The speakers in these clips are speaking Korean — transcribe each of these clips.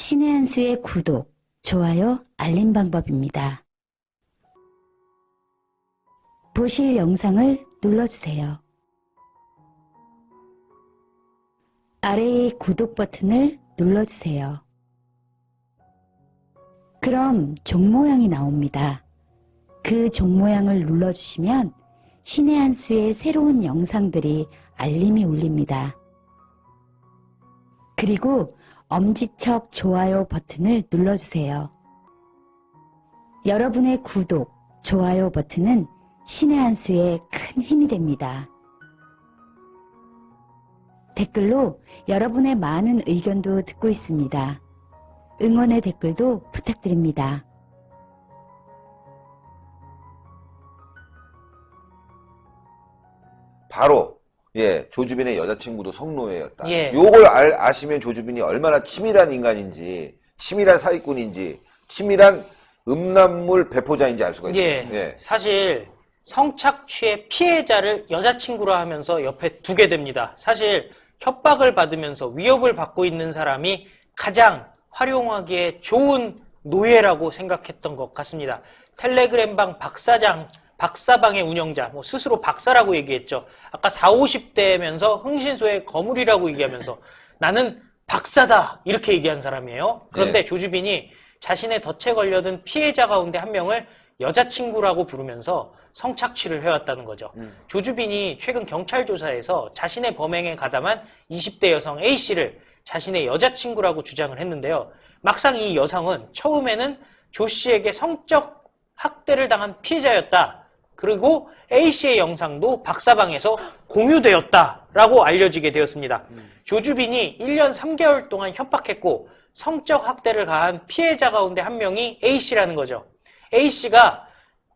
신의 한 수의 구독, 좋아요, 알림 방법입니다. 보실 영상을 눌러주세요. 아래의 구독 버튼을 눌러주세요. 그럼 종 모양이 나옵니다. 그 종 모양을 눌러주시면 신의 한 수의 새로운 영상들이 알림이 울립니다. 그리고 엄지척 좋아요 버튼을 눌러주세요. 여러분의 구독, 좋아요 버튼은 신의 한 수에 큰 힘이 됩니다. 댓글로 여러분의 많은 의견도 듣고 있습니다. 응원의 댓글도 부탁드립니다. 바로 조주빈의 여자친구도 성노예였다. 예. 요걸 아시면 조주빈이 얼마나 치밀한 인간인지, 치밀한 사기꾼인지, 치밀한 음란물 배포자인지 알 수가 있어요. 예. 사실 성착취의 피해자를 여자친구라 하면서 옆에 두게 됩니다. 사실 협박을 받으면서 위협을 받고 있는 사람이 가장 활용하기에 좋은 노예라고 생각했던 것 같습니다. 텔레그램방 박사방의 운영자, 스스로 박사라고 얘기했죠. 아까 40, 50대면서 흥신소의 거물이라고 얘기하면서 나는 박사다 이렇게 얘기한 사람이에요. 그런데 조주빈이 자신의 덫에 걸려든 피해자 가운데 한 명을 여자친구라고 부르면서 성착취를 해왔다는 거죠. 조주빈이 최근 경찰 조사에서 자신의 범행에 가담한 20대 여성 A씨를 자신의 여자친구라고 주장을 했는데요. 막상 이 여성은 처음에는 조씨에게 성적 학대를 당한 피해자였다. 그리고 A씨의 영상도 박사방에서 공유되었다라고 알려지게 되었습니다. 조주빈이 1년 3개월 동안 협박했고 성적 학대를 가한 피해자 가운데 한 명이 A씨라는 거죠. A씨가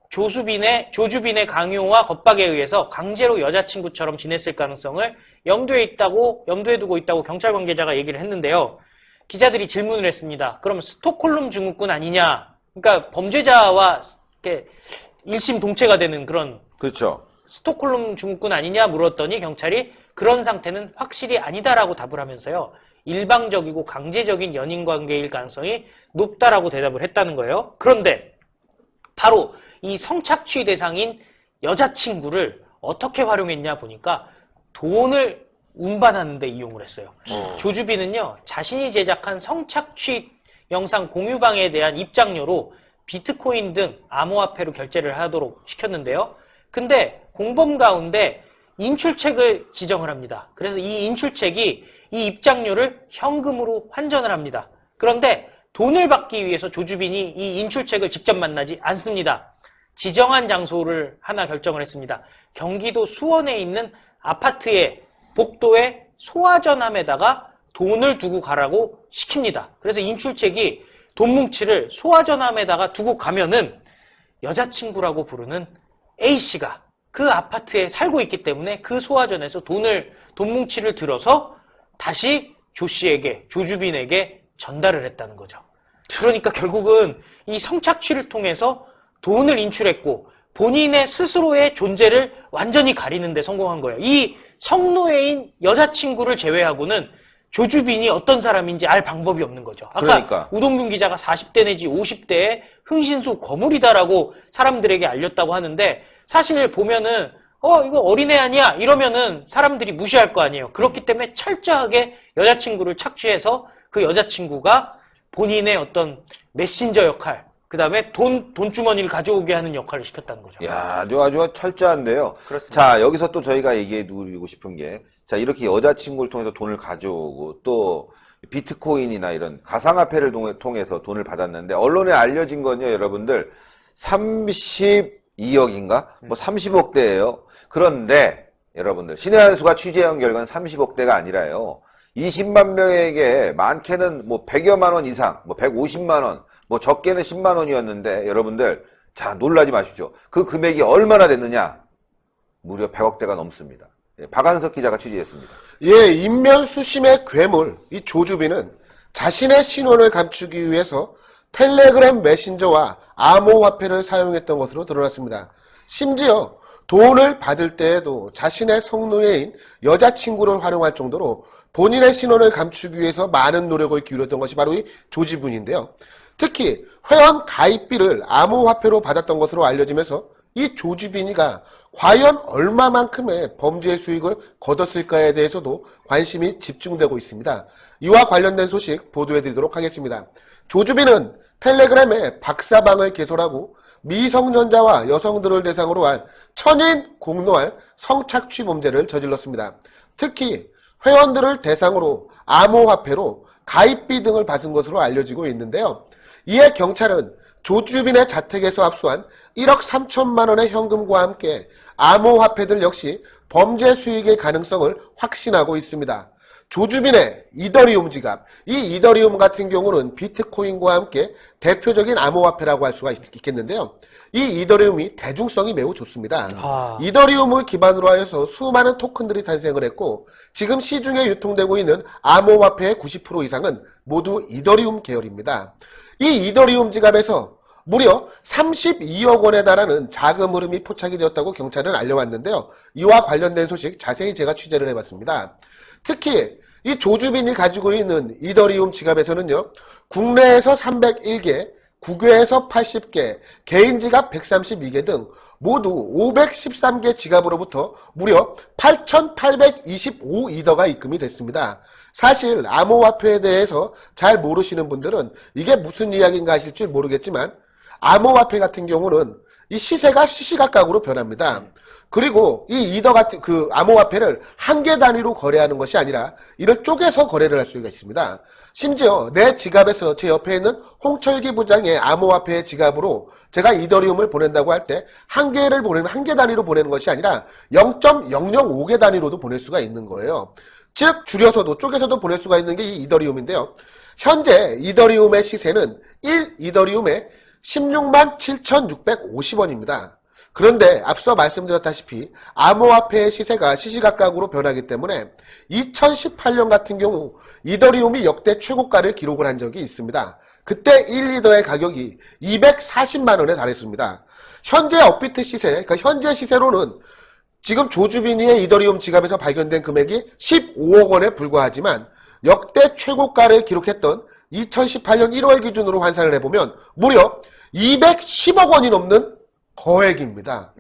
조주빈의 강요와 겁박에 의해서 강제로 여자친구처럼 지냈을 가능성을 염두에 두고 있다고 경찰 관계자가 얘기를 했는데요. 기자들이 질문을 했습니다. 그럼 스톡홀름 증후군 아니냐? 그러니까 범죄자와 이렇게 일심동체가 되는 그런 그렇죠. 스톡홀름 증후군 아니냐 물었더니 경찰이 그런 상태는 확실히 아니다라고 답을 하면서요. 일방적이고 강제적인 연인관계일 가능성이 높다라고 대답을 했다는 거예요. 그런데 바로 이 성착취 대상인 여자친구를 어떻게 활용했냐 보니까 돈을 운반하는 데 이용을 했어요. 조주빈은요. 자신이 제작한 성착취 영상 공유방에 대한 입장료로 비트코인 등 암호화폐로 결제를 하도록 시켰는데요. 근데 공범 가운데 인출책을 지정을 합니다. 그래서 이 인출책이 이 입장료를 현금으로 환전을 합니다. 그런데 돈을 받기 위해서 조주빈이 이 인출책을 직접 만나지 않습니다. 지정한 장소를 하나 결정을 했습니다. 경기도 수원에 있는 아파트의 복도의 소화전함에다가 돈을 두고 가라고 시킵니다. 그래서 인출책이 돈 뭉치를 소화전함에다가 두고 가면은 여자친구라고 부르는 A씨가 그 아파트에 살고 있기 때문에 그 소화전에서 돈 뭉치를 들어서 다시 조주빈에게 전달을 했다는 거죠. 그러니까 결국은 이 성착취를 통해서 돈을 인출했고 본인의 스스로의 존재를 완전히 가리는 데 성공한 거예요. 이 성노예인 여자친구를 제외하고는 조주빈이 어떤 사람인지 알 방법이 없는 거죠. 아까 그러니까. 우동균 기자가 40대 내지 50대의 흥신소 거물이다라고 사람들에게 알렸다고 하는데 사실 보면은 이거 어린애 아니야 이러면은 사람들이 무시할 거 아니에요. 그렇기 때문에 철저하게 여자친구를 착취해서 그 여자친구가 본인의 어떤 메신저 역할, 그 다음에 돈주머니를 가져오게 하는 역할을 시켰다는 거죠. 야, 아주 철저한데요. 그렇습니다. 자, 여기서 또 저희가 얘기해 드리고 싶은 게, 자, 이렇게 여자친구를 통해서 돈을 가져오고, 또, 비트코인이나 이런 가상화폐를 통해서 돈을 받았는데, 언론에 알려진 건요, 여러분들, 32억인가? 30억대예요. 그런데, 여러분들, 신의 한 수가 취재한 결과는 30억대가 아니라요. 20만 명에게 많게는 100여만 원 이상, 150만 원, 적게는 10만 원이었는데, 여러분들, 자, 놀라지 마십시오. 그 금액이 얼마나 됐느냐? 무려 100억대가 넘습니다. 박한석 기자가 취재했습니다. 인면수심의 괴물, 이 조주빈은 자신의 신원을 감추기 위해서 텔레그램 메신저와 암호화폐를 사용했던 것으로 드러났습니다. 심지어 돈을 받을 때에도 자신의 성노예인 여자친구를 활용할 정도로 본인의 신원을 감추기 위해서 많은 노력을 기울였던 것이 바로 이 조지빈인데요. 특히 회원 가입비를 암호화폐로 받았던 것으로 알려지면서 이 조지빈이가 과연 얼마만큼의 범죄 수익을 거뒀을까에 대해서도 관심이 집중되고 있습니다. 이와 관련된 소식 보도해드리도록 하겠습니다. 조주빈은 텔레그램에 박사방을 개설하고 미성년자와 여성들을 대상으로 한 천인 공노할 성착취 범죄를 저질렀습니다. 특히 회원들을 대상으로 암호화폐로 가입비 등을 받은 것으로 알려지고 있는데요. 이에 경찰은 조주빈의 자택에서 압수한 1억 3천만 원의 현금과 함께 암호화폐들 역시 범죄 수익의 가능성을 확신하고 있습니다. 조주빈의 이더리움 지갑, 이 이더리움 같은 경우는 비트코인과 함께 대표적인 암호화폐라고 할 수가 있겠는데요. 이 이더리움이 대중성이 매우 좋습니다. 이더리움을 기반으로 하여서 수많은 토큰들이 탄생을 했고 지금 시중에 유통되고 있는 암호화폐의 90% 이상은 모두 이더리움 계열입니다. 이 이더리움 지갑에서 무려 32억 원에 달하는 자금 흐름이 포착이 되었다고 경찰은 알려왔는데요. 이와 관련된 소식 자세히 제가 취재를 해봤습니다. 특히 이 조주빈이 가지고 있는 이더리움 지갑에서는요. 국내에서 301개, 국외에서 80개, 개인 지갑 132개 등 모두 513개 지갑으로부터 무려 8,825이더가 입금이 됐습니다. 사실 암호화폐에 대해서 잘 모르시는 분들은 이게 무슨 이야기인가 하실 줄 모르겠지만 암호화폐 같은 경우는 이 시세가 시시각각으로 변합니다. 그리고 이 이더 같은 그 암호화폐를 한 개 단위로 거래하는 것이 아니라 이를 쪼개서 거래를 할 수가 있습니다. 심지어 내 지갑에서 제 옆에 있는 홍철기 부장의 암호화폐 지갑으로 제가 이더리움을 보낸다고 할 때 한 개 단위로 보내는 것이 아니라 0.005개 단위로도 보낼 수가 있는 거예요. 즉 줄여서도 쪼개서도 보낼 수가 있는 게 이 이더리움인데요. 현재 이더리움의 시세는 1 이더리움에 16만 7,650원입니다. 그런데 앞서 말씀드렸다시피 암호화폐의 시세가 시시각각으로 변하기 때문에 2018년 같은 경우 이더리움이 역대 최고가를 기록을 한 적이 있습니다. 그때 1이더의 가격이 240만 원에 달했습니다. 현재 업비트 시세, 그러니까 현재 시세로는 지금 조주빈이의 이더리움 지갑에서 발견된 금액이 15억 원에 불과하지만 역대 최고가를 기록했던 2018년 1월 기준으로 환산을 해보면 무려 210억 원이 넘는 거액입니다.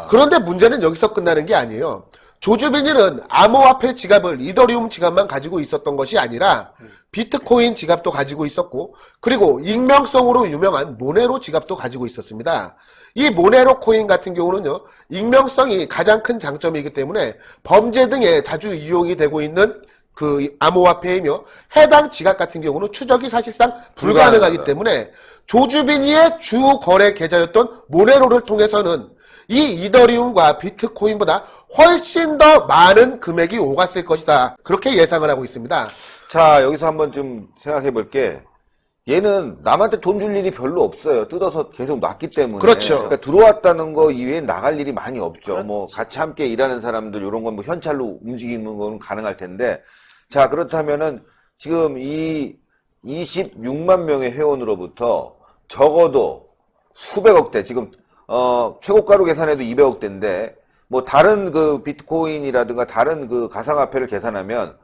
그런데 문제는 여기서 끝나는 게 아니에요. 조주빈이는 암호화폐 지갑을 이더리움 지갑만 가지고 있었던 것이 아니라 비트코인 지갑도 가지고 있었고 그리고 익명성으로 유명한 모네로 지갑도 가지고 있었습니다. 이 모네로 코인 같은 경우는요. 익명성이 가장 큰 장점이기 때문에 범죄 등에 자주 이용이 되고 있는 그 암호화폐이며 해당 지갑 같은 경우는 추적이 사실상 불가능하기 때문에 조주빈이의 주 거래 계좌였던 모네로를 통해서는 이 이더리움과 비트코인보다 훨씬 더 많은 금액이 오갔을 것이다. 그렇게 예상을 하고 있습니다. 자, 여기서 한번 좀 생각해 볼게. 얘는 남한테 돈 줄 일이 별로 없어요. 뜯어서 계속 놨기 때문에. 그렇죠. 그러니까 들어왔다는 거 이외에 나갈 일이 많이 없죠. 뭐 같이 함께 일하는 사람들 이런 건 뭐 현찰로 움직이는 건 가능할 텐데. 자, 그렇다면은 지금 이 26만 명의 회원으로부터 적어도 수백억대, 지금 최고가로 계산해도 200억대인데 뭐 다른 그 비트코인이라든가 다른 그 가상화폐를 계산하면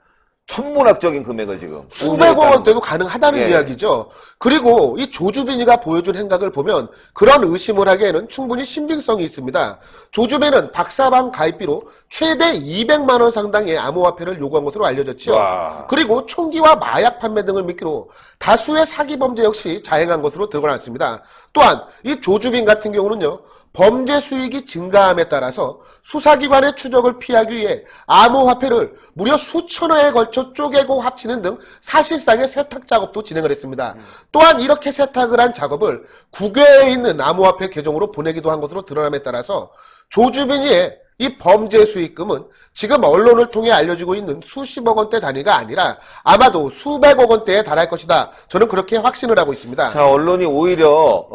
천문학적인 금액을 지금 수백억 원대도 가능하다는 이야기죠. 그리고 이 조주빈이가 보여준 행각을 보면 그런 의심을 하기에는 충분히 신빙성이 있습니다. 조주빈은 박사방 가입비로 최대 200만 원 상당의 암호화폐를 요구한 것으로 알려졌죠. 와. 그리고 총기와 마약 판매 등을 미끼로 다수의 사기 범죄 역시 자행한 것으로 드러났습니다. 또한 이 조주빈 같은 경우는요. 범죄 수익이 증가함에 따라서 수사기관의 추적을 피하기 위해 암호화폐를 무려 수천 회에 걸쳐 쪼개고 합치는 등 사실상의 세탁 작업도 진행을 했습니다. 또한 이렇게 세탁을 한 작업을 국외에 있는 암호화폐 계정으로 보내기도 한 것으로 드러남에 따라서 조주빈이의 이 범죄 수익금은 지금 언론을 통해 알려지고 있는 수십억 원대 단위가 아니라 아마도 수백억 원대에 달할 것이다. 저는 그렇게 확신을 하고 있습니다. 자, 언론이 오히려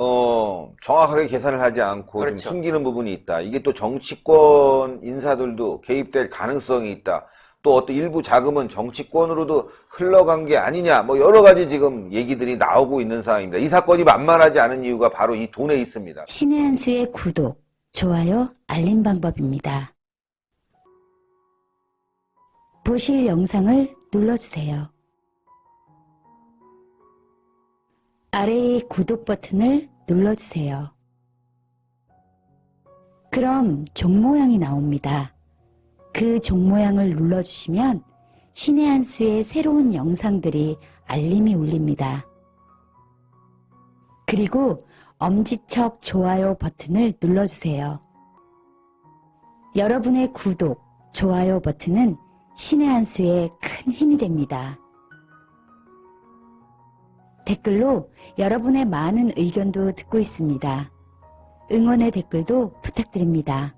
정확하게 계산을 하지 않고 그렇죠. 좀 숨기는 부분이 있다. 이게 또 정치권 인사들도 개입될 가능성이 있다. 또 어떤 일부 자금은 정치권으로도 흘러간 게 아니냐. 뭐 여러 가지 지금 얘기들이 나오고 있는 상황입니다. 이 사건이 만만하지 않은 이유가 바로 이 돈에 있습니다. 신의 한 수의 구독, 좋아요, 알림 방법입니다. 보실 영상을 눌러주세요. 아래의 구독 버튼을 눌러주세요. 그럼 종 모양이 나옵니다. 그 종 모양을 눌러주시면 신의 한 수의 새로운 영상들이 알림이 울립니다. 그리고 엄지척 좋아요 버튼을 눌러주세요. 여러분의 구독, 좋아요 버튼은 신의 한 수에 큰 힘이 됩니다. 댓글로 여러분의 많은 의견도 듣고 있습니다. 응원의 댓글도 부탁드립니다.